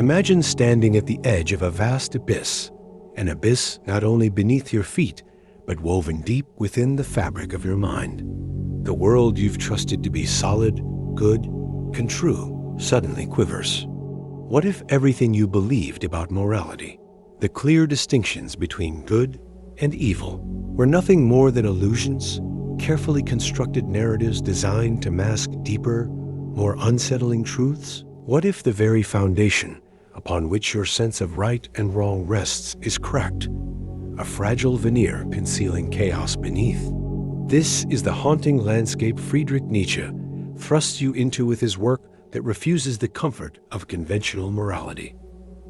Imagine standing at the edge of a vast abyss, an abyss not only beneath your feet, but woven deep within the fabric of your mind. The world you've trusted to be solid, good, and true suddenly quivers. What if everything you believed about morality, the clear distinctions between good and evil, were nothing more than illusions, carefully constructed narratives designed to mask deeper, more unsettling truths? What if the very foundation upon which your sense of right and wrong rests is cracked, a fragile veneer concealing chaos beneath? This is the haunting landscape Friedrich Nietzsche thrusts you into with his work that refuses the comfort of conventional morality.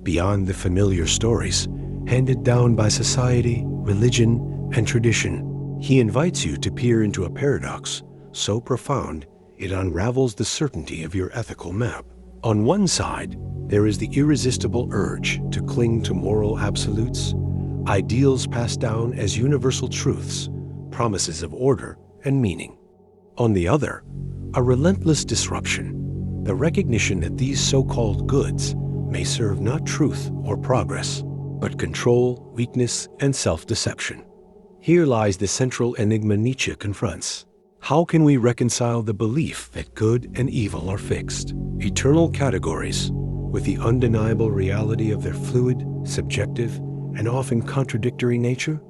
Beyond the familiar stories handed down by society, religion, and tradition, he invites you to peer into a paradox so profound it unravels the certainty of your ethical map. On one side, there is the irresistible urge to cling to moral absolutes, ideals passed down as universal truths, promises of order and meaning. On the other, a relentless disruption, the recognition that these so-called goods may serve not truth or progress, but control, weakness, and self-deception. Here lies the central enigma Nietzsche confronts. How can we reconcile the belief that good and evil are fixed, eternal categories, with the undeniable reality of their fluid, subjective, and often contradictory nature?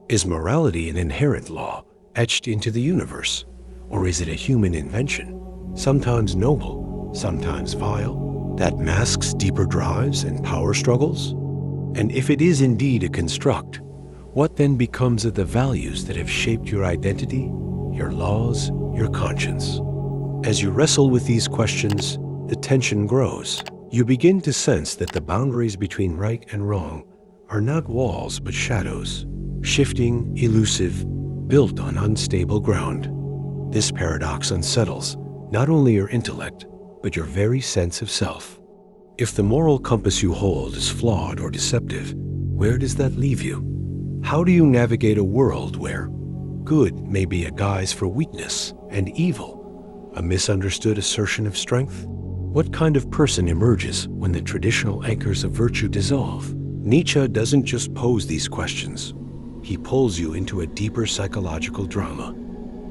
Is morality an inherent law etched into the universe, or is it a human invention, sometimes noble, sometimes vile, that masks deeper drives and power struggles? And if it is indeed a construct, what then becomes of the values that have shaped your identity, your laws, your conscience? As you wrestle with these questions, the tension grows. You begin to sense that the boundaries between right and wrong are not walls but shadows, shifting, elusive, built on unstable ground. This paradox unsettles not only your intellect, but your very sense of self. If the moral compass you hold is flawed or deceptive, where does that leave you? How do you navigate a world where good may be a guise for weakness and evil, a misunderstood assertion of strength? What kind of person emerges when the traditional anchors of virtue dissolve? Nietzsche doesn't just pose these questions. He pulls you into a deeper psychological drama.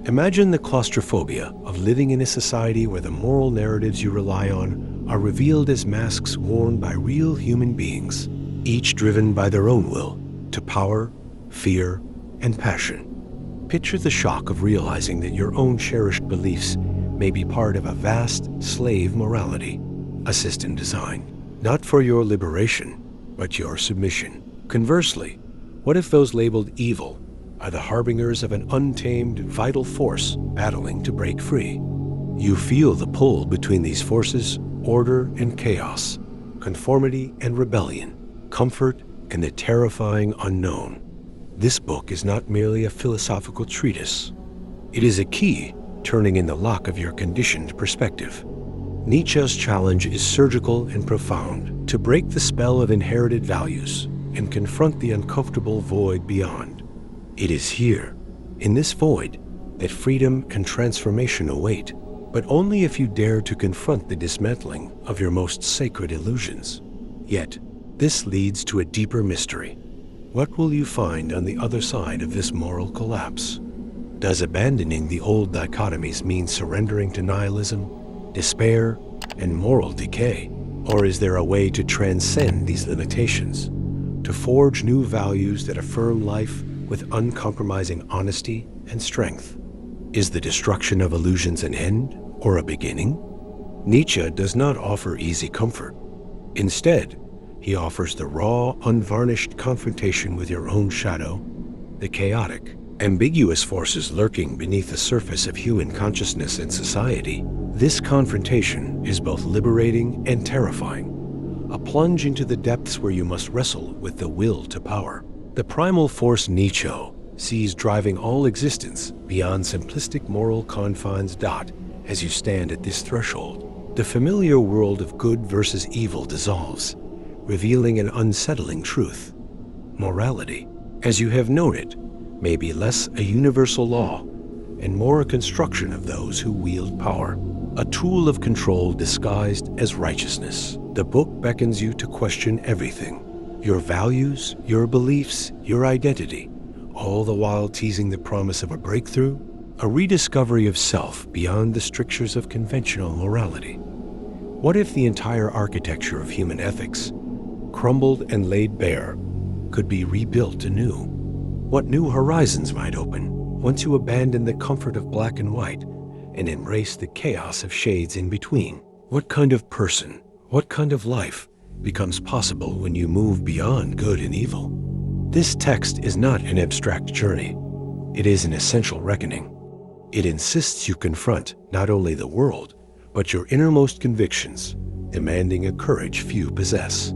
Imagine the claustrophobia of living in a society where the moral narratives you rely on are revealed as masks worn by real human beings, each driven by their own will to power, fear, and passion. Picture the shock of realizing that your own cherished beliefs may be part of a vast slave morality, a system designed not for your liberation, but your submission. Conversely, what if those labeled evil are the harbingers of an untamed, vital force battling to break free? You feel the pull between these forces, order and chaos, conformity and rebellion, comfort and the terrifying unknown. This book is not merely a philosophical treatise. It is a key turning in the lock of your conditioned perspective. Nietzsche's challenge is surgical and profound: to break the spell of inherited values and confront the uncomfortable void beyond. It is here, in this void, that freedom and transformation await, but only if you dare to confront the dismantling of your most sacred illusions. Yet, this leads to a deeper mystery. What will you find on the other side of this moral collapse? Does abandoning the old dichotomies mean surrendering to nihilism, despair, and moral decay? Or is there a way to transcend these limitations, to forge new values that affirm life with uncompromising honesty and strength? Is the destruction of illusions an end or a beginning? Nietzsche does not offer easy comfort. Instead, he offers the raw, unvarnished confrontation with your own shadow, the chaotic, ambiguous forces lurking beneath the surface of human consciousness and society. This confrontation is both liberating and terrifying, a plunge into the depths where you must wrestle with the will to power. The primal force Nietzsche sees driving all existence beyond simplistic moral confines. As you stand at this threshold, the familiar world of good versus evil dissolves, revealing an unsettling truth. Morality, as you have noted, may be less a universal law and more a construction of those who wield power, a tool of control disguised as righteousness. The book beckons you to question everything: your values, your beliefs, your identity, all the while teasing the promise of a breakthrough, a rediscovery of self beyond the strictures of conventional morality. What if the entire architecture of human ethics, crumbled and laid bare, could be rebuilt anew? What new horizons might open once you abandon the comfort of black and white and embrace the chaos of shades in between? What kind of person, what kind of life becomes possible when you move beyond good and evil? This text is not an abstract journey. It is an essential reckoning. It insists you confront not only the world, but your innermost convictions, demanding a courage few possess.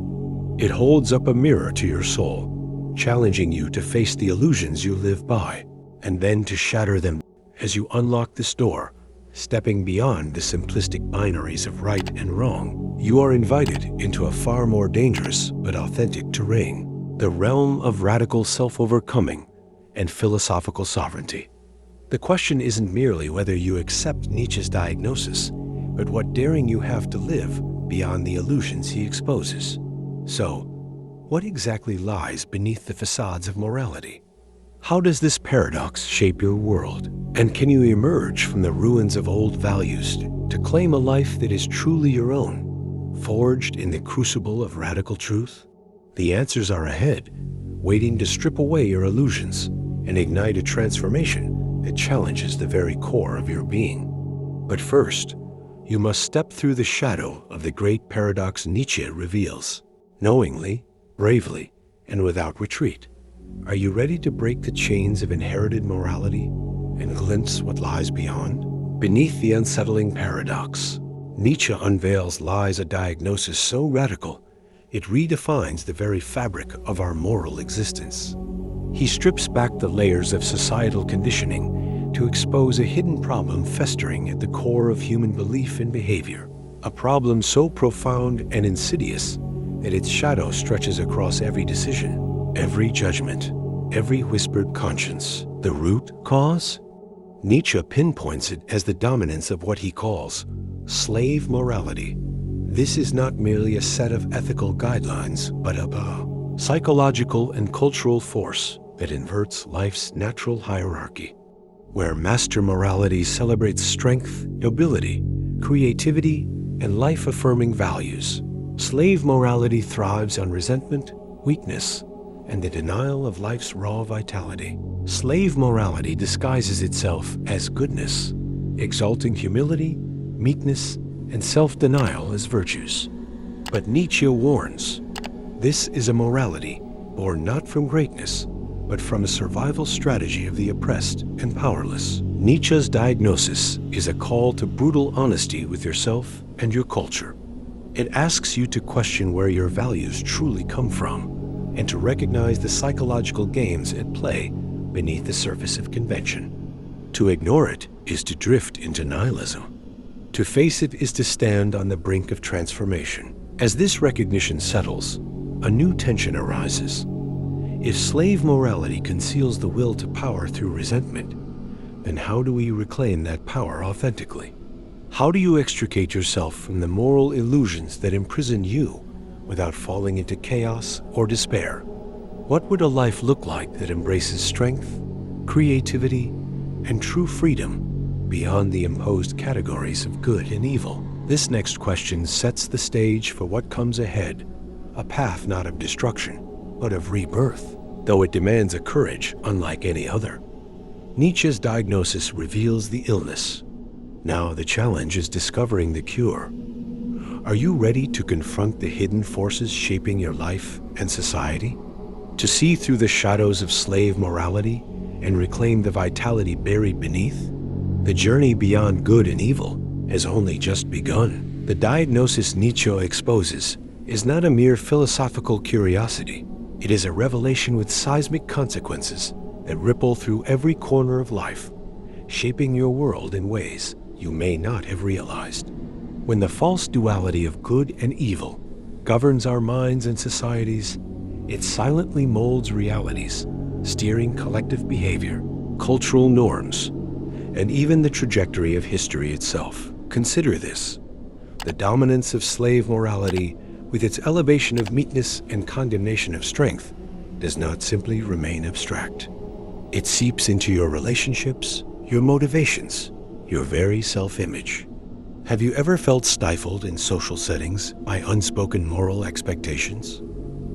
It holds up a mirror to your soul, challenging you to face the illusions you live by, and then to shatter them as you unlock this door. Stepping beyond the simplistic binaries of right and wrong, you are invited into a far more dangerous but authentic terrain, the realm of radical self-overcoming and philosophical sovereignty. The question isn't merely whether you accept Nietzsche's diagnosis, but what daring you have to live beyond the illusions he exposes. So, what exactly lies beneath the facades of morality? How does this paradox shape your world? And can you emerge from the ruins of old values to claim a life that is truly your own, forged in the crucible of radical truth? The answers are ahead, waiting to strip away your illusions and ignite a transformation that challenges the very core of your being. But first, you must step through the shadow of the great paradox Nietzsche reveals, knowingly, bravely, and without retreat. Are you ready to break the chains of inherited morality and glimpse what lies beyond? Beneath the unsettling paradox, Nietzsche unveils lies a diagnosis so radical, it redefines the very fabric of our moral existence. He strips back the layers of societal conditioning to expose a hidden problem festering at the core of human belief and behavior, a problem so profound and insidious that its shadow stretches across every decision, every judgment, every whispered conscience. The root cause? Nietzsche pinpoints it as the dominance of what he calls slave morality. This is not merely a set of ethical guidelines, but a psychological and cultural force that inverts life's natural hierarchy. Where master morality celebrates strength, nobility, creativity, and life-affirming values, slave morality thrives on resentment, weakness, and the denial of life's raw vitality. Slave morality disguises itself as goodness, exalting humility, meekness, and self-denial as virtues. But Nietzsche warns, this is a morality born not from greatness, but from a survival strategy of the oppressed and powerless. Nietzsche's diagnosis is a call to brutal honesty with yourself and your culture. It asks you to question where your values truly come from, and to recognize the psychological games at play beneath the surface of convention. To ignore it is to drift into nihilism. To face it is to stand on the brink of transformation. As this recognition settles, a new tension arises. If slave morality conceals the will to power through resentment, then how do we reclaim that power authentically? How do you extricate yourself from the moral illusions that imprison you without falling into chaos or despair? What would a life look like that embraces strength, creativity, and true freedom beyond the imposed categories of good and evil? This next question sets the stage for what comes ahead, a path not of destruction, but of rebirth, though it demands a courage unlike any other. Nietzsche's diagnosis reveals the illness. Now the challenge is discovering the cure. Are you ready to confront the hidden forces shaping your life and society? To see through the shadows of slave morality and reclaim the vitality buried beneath? The journey beyond good and evil has only just begun. The diagnosis Nietzsche exposes is not a mere philosophical curiosity. It is a revelation with seismic consequences that ripple through every corner of life, shaping your world in ways you may not have realized. When the false duality of good and evil governs our minds and societies, it silently molds realities, steering collective behavior, cultural norms, and even the trajectory of history itself. Consider this: the dominance of slave morality with its elevation of meekness and condemnation of strength, does not simply remain abstract. It seeps into your relationships, your motivations, your very self-image. Have you ever felt stifled in social settings by unspoken moral expectations?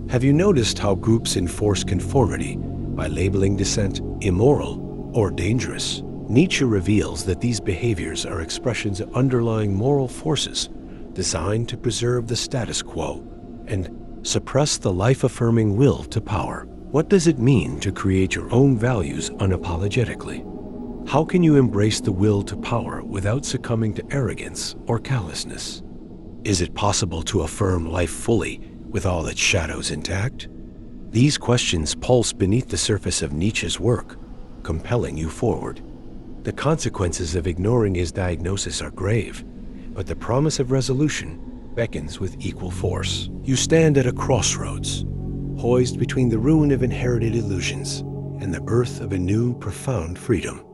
Have you noticed how groups enforce conformity by labeling dissent immoral or dangerous? Nietzsche reveals that these behaviors are expressions of underlying moral forces designed to preserve the status quo and suppress the life-affirming will to power. What does it mean to create your own values unapologetically? How can you embrace the will to power without succumbing to arrogance or callousness? Is it possible to affirm life fully with all its shadows intact? These questions pulse beneath the surface of Nietzsche's work, compelling you forward. The consequences of ignoring his diagnosis are grave, but the promise of resolution beckons with equal force. You stand at a crossroads, poised between the ruin of inherited illusions and the birth of a new, profound freedom.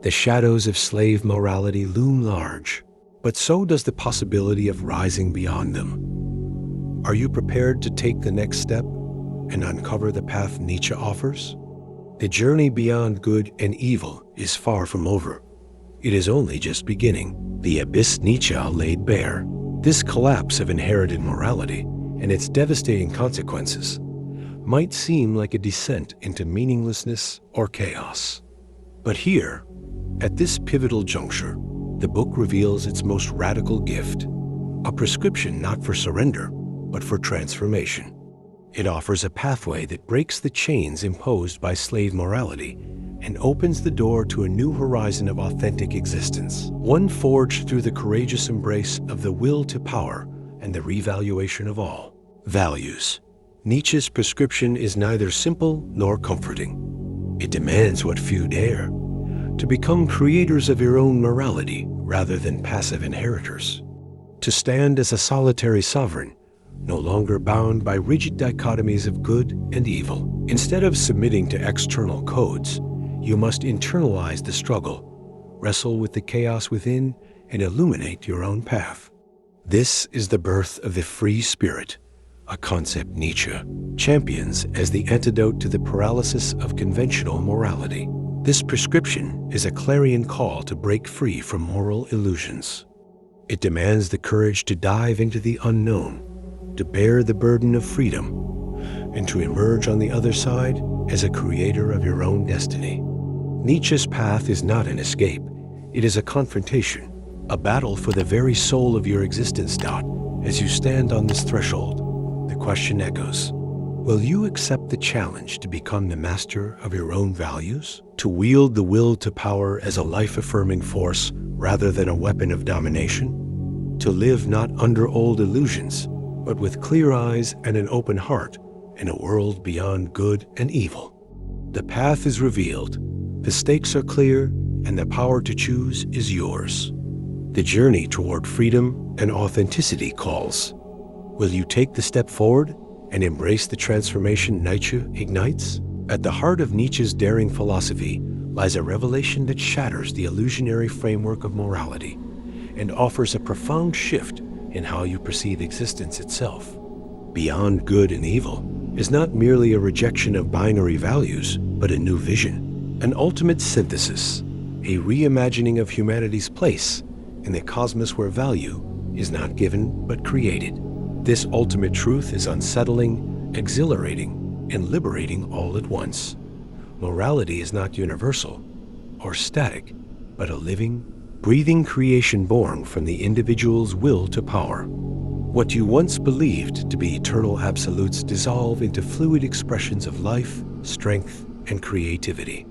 The shadows of slave morality loom large, but so does the possibility of rising beyond them. Are you prepared to take the next step and uncover the path Nietzsche offers? The journey beyond good and evil is far from over. It is only just beginning. The abyss Nietzsche laid bare, this collapse of inherited morality and its devastating consequences, might seem like a descent into meaninglessness or chaos. But here, at this pivotal juncture, the book reveals its most radical gift, a prescription not for surrender, but for transformation. It offers a pathway that breaks the chains imposed by slave morality and opens the door to a new horizon of authentic existence, one forged through the courageous embrace of the will to power and the revaluation of all values. Nietzsche's prescription is neither simple nor comforting. It demands what few dare, to become creators of your own morality rather than passive inheritors, to stand as a solitary sovereign, no longer bound by rigid dichotomies of good and evil. Instead of submitting to external codes, you must internalize the struggle, wrestle with the chaos within, and illuminate your own path. This is the birth of the free spirit, a concept Nietzsche champions as the antidote to the paralysis of conventional morality. This prescription is a clarion call to break free from moral illusions. It demands the courage to dive into the unknown, to bear the burden of freedom, and to emerge on the other side as a creator of your own destiny. Nietzsche's path is not an escape. It is a confrontation, a battle for the very soul of your existence. As you stand on this threshold, the question echoes, will you accept the challenge to become the master of your own values? To wield the will to power as a life-affirming force rather than a weapon of domination? To live not under old illusions, but with clear eyes and an open heart in a world beyond good and evil? The path is revealed, the stakes are clear, and the power to choose is yours. The journey toward freedom and authenticity calls. Will you take the step forward and embrace the transformation Nietzsche ignites? At the heart of Nietzsche's daring philosophy lies a revelation that shatters the illusionary framework of morality and offers a profound shift in how you perceive existence itself. Beyond good and evil is not merely a rejection of binary values, but a new vision, an ultimate synthesis, a reimagining of humanity's place in the cosmos where value is not given but created. This ultimate truth is unsettling, exhilarating, and liberating all at once. Morality is not universal or static, but a living, breathing creation born from the individual's will to power. What you once believed to be eternal absolutes dissolve into fluid expressions of life, strength, and creativity.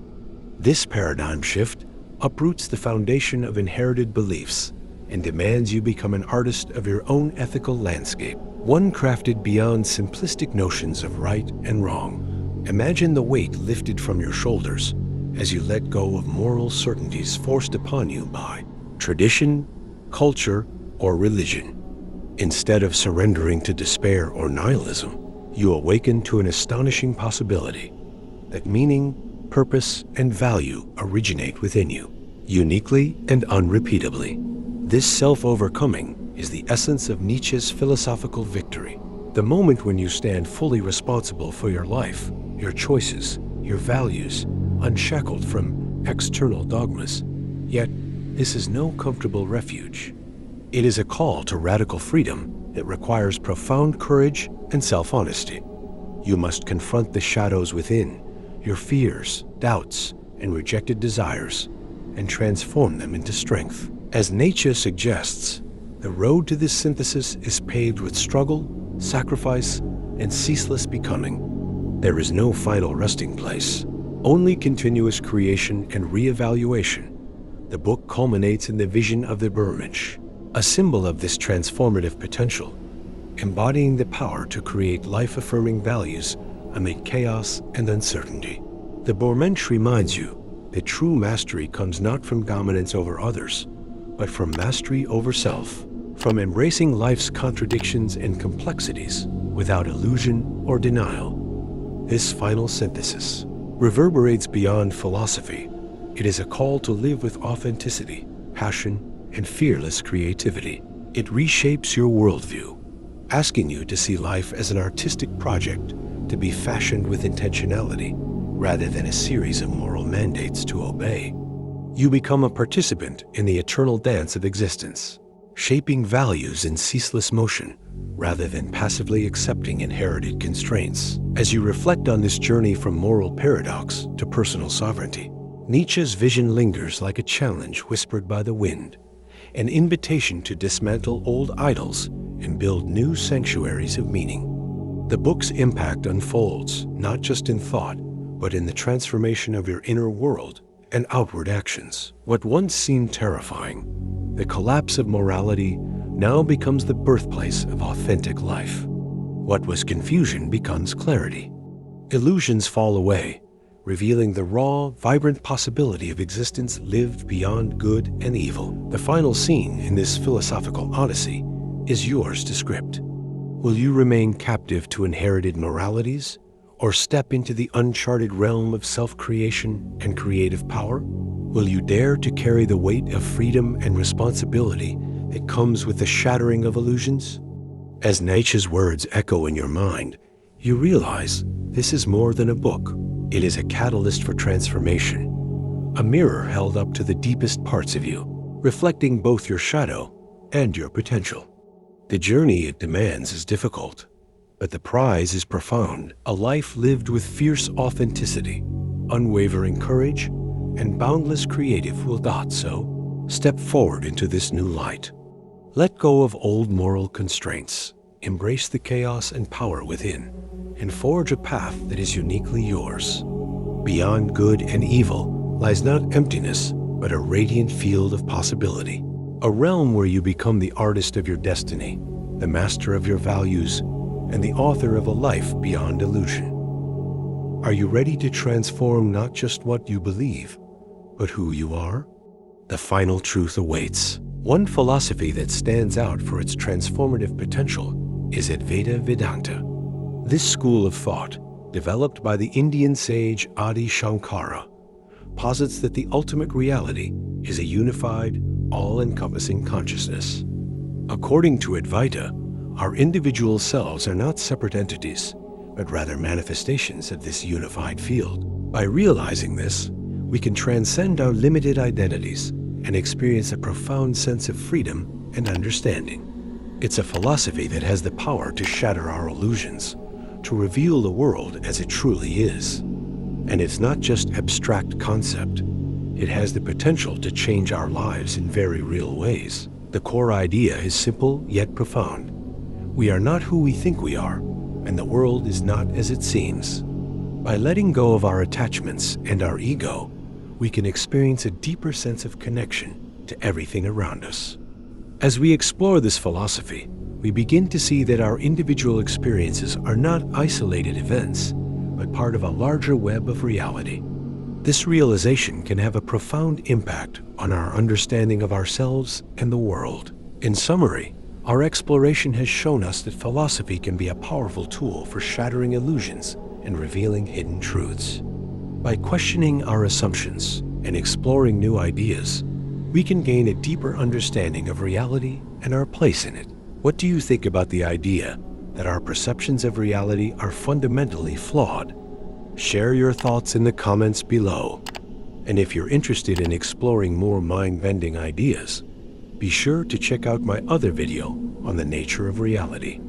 This paradigm shift uproots the foundation of inherited beliefs and demands you become an artist of your own ethical landscape, one crafted beyond simplistic notions of right and wrong. Imagine the weight lifted from your shoulders as you let go of moral certainties forced upon you by tradition, culture, or religion. Instead of surrendering to despair or nihilism, you awaken to an astonishing possibility that meaning, purpose, and value originate within you, uniquely and unrepeatably. This self-overcoming is the essence of Nietzsche's philosophical victory. The moment when you stand fully responsible for your life, your choices, your values, unshackled from external dogmas. Yet, this is no comfortable refuge. It is a call to radical freedom that requires profound courage and self-honesty. You must confront the shadows within, your fears, doubts, and rejected desires, and transform them into strength. As Nietzsche suggests, the road to this synthesis is paved with struggle, sacrifice, and ceaseless becoming. There is no final resting place, only continuous creation and reevaluation. The book culminates in the vision of the Übermensch, a symbol of this transformative potential, embodying the power to create life-affirming values amid chaos and uncertainty. The Übermensch reminds you that true mastery comes not from dominance over others, but from mastery over self, from embracing life's contradictions and complexities without illusion or denial. This final synthesis reverberates beyond philosophy. It is a call to live with authenticity, passion, and fearless creativity. It reshapes your worldview, asking you to see life as an artistic project to be fashioned with intentionality rather than a series of moral mandates to obey. You become a participant in the eternal dance of existence, shaping values in ceaseless motion rather than passively accepting inherited constraints. As you reflect on this journey from moral paradox to personal sovereignty, Nietzsche's vision lingers like a challenge whispered by the wind, an invitation to dismantle old idols and build new sanctuaries of meaning. The book's impact unfolds not just in thought, but in the transformation of your inner world and outward actions. What once seemed terrifying, the collapse of morality, now becomes the birthplace of authentic life. What was confusion becomes clarity. Illusions fall away, revealing the raw, vibrant possibility of existence lived beyond good and evil. The final scene in this philosophical odyssey is yours to script. Will you remain captive to inherited moralities, or step into the uncharted realm of self-creation and creative power? Will you dare to carry the weight of freedom and responsibility that comes with the shattering of illusions? As Nietzsche's words echo in your mind, you realize this is more than a book. It is a catalyst for transformation, a mirror held up to the deepest parts of you, reflecting both your shadow and your potential. The journey it demands is difficult, but the prize is profound, a life lived with fierce authenticity, unwavering courage, and boundless creative will. So, step forward into this new light. Let go of old moral constraints, embrace the chaos and power within, and forge a path that is uniquely yours. Beyond good and evil lies not emptiness, but a radiant field of possibility, a realm where you become the artist of your destiny, the master of your values, and the author of a life beyond illusion. Are you ready to transform not just what you believe, but who you are? The final truth awaits. One philosophy that stands out for its transformative potential is Advaita Vedanta. This school of thought, developed by the Indian sage Adi Shankara, posits that the ultimate reality is a unified, all-encompassing consciousness. According to Advaita, our individual selves are not separate entities, but rather manifestations of this unified field. By realizing this, we can transcend our limited identities and experience a profound sense of freedom and understanding. It's a philosophy that has the power to shatter our illusions, to reveal the world as it truly is. And it's not just an abstract concept. It has the potential to change our lives in very real ways. The core idea is simple yet profound. We are not who we think we are, and the world is not as it seems. By letting go of our attachments and our ego, we can experience a deeper sense of connection to everything around us. As we explore this philosophy, we begin to see that our individual experiences are not isolated events, but part of a larger web of reality. This realization can have a profound impact on our understanding of ourselves and the world. In summary, our exploration has shown us that philosophy can be a powerful tool for shattering illusions and revealing hidden truths. By questioning our assumptions and exploring new ideas, we can gain a deeper understanding of reality and our place in it. What do you think about the idea that our perceptions of reality are fundamentally flawed? Share your thoughts in the comments below. And if you're interested in exploring more mind-bending ideas, be sure to check out my other video on the nature of reality.